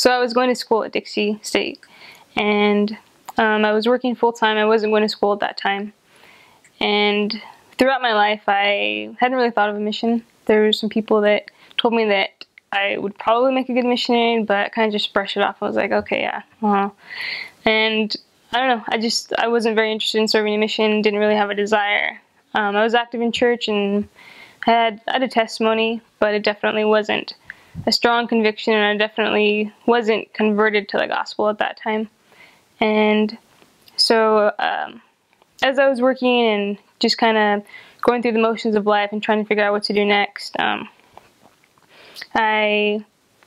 So I was going to school at Dixie State, and I was working full-time. I wasn't going to school at that time. And throughout my life, I hadn't really thought of a mission. There were some people that told me that I would probably make a good missionary, but I kind of just brushed it off. I was like, okay, yeah. And I don't know, I wasn't very interested in serving a mission, didn't really have a desire. I was active in church and I had a testimony, but it definitely wasn't a strong conviction, and I definitely wasn't converted to the gospel at that time. And so as I was working and just kind of going through the motions of life and trying to figure out what to do next, I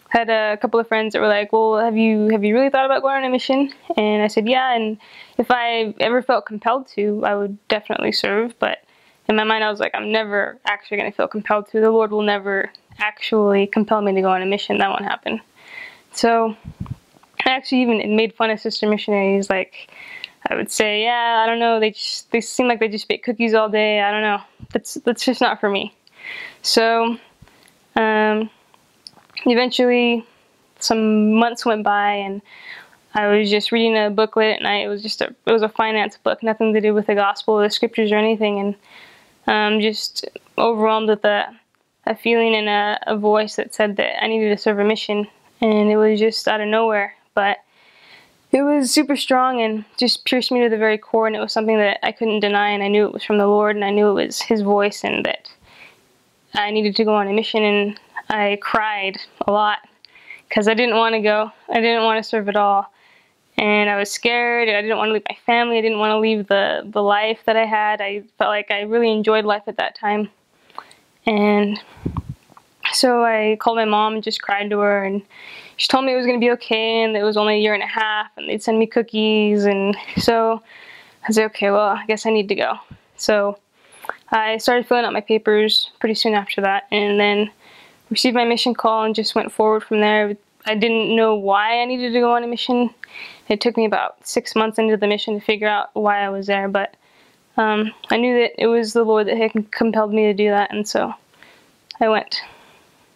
had a couple of friends that were like, well, have you really thought about going on a mission? And I said, yeah, and if I ever felt compelled to, I would definitely serve. But in my mind, I was like, I'm never actually going to feel compelled to. The Lord will never actually compel me to go on a mission. That won't happen. So I actually even made fun of sister missionaries. Like, I would say, yeah, I don't know, they seem like they just bake cookies all day. I don't know. That's just not for me. So eventually some months went by and I was just reading a booklet, and it was a finance book, nothing to do with the gospel or the scriptures or anything, and just overwhelmed with a feeling and a voice that said that I needed to serve a mission. And it was just out of nowhere, but it was super strong and just pierced me to the very core, and it was something that I couldn't deny, and I knew it was from the Lord, and I knew it was His voice, and that I needed to go on a mission. And I cried a lot because I didn't want to go. I didn't want to serve at all. And I was scared. I didn't want to leave my family. I didn't want to leave the life that I had. I felt like I really enjoyed life at that time. And so I called my mom and just cried to her, and she told me it was going to be okay, and it was only a year and a half, and they'd send me cookies. And so I said, okay, well, I guess I need to go. So I started filling out my papers pretty soon after that, and then received my mission call and just went forward from there. I didn't know why I needed to go on a mission. It took me about 6 months into the mission to figure out why I was there, but I knew that it was the Lord that had compelled me to do that, and so I went.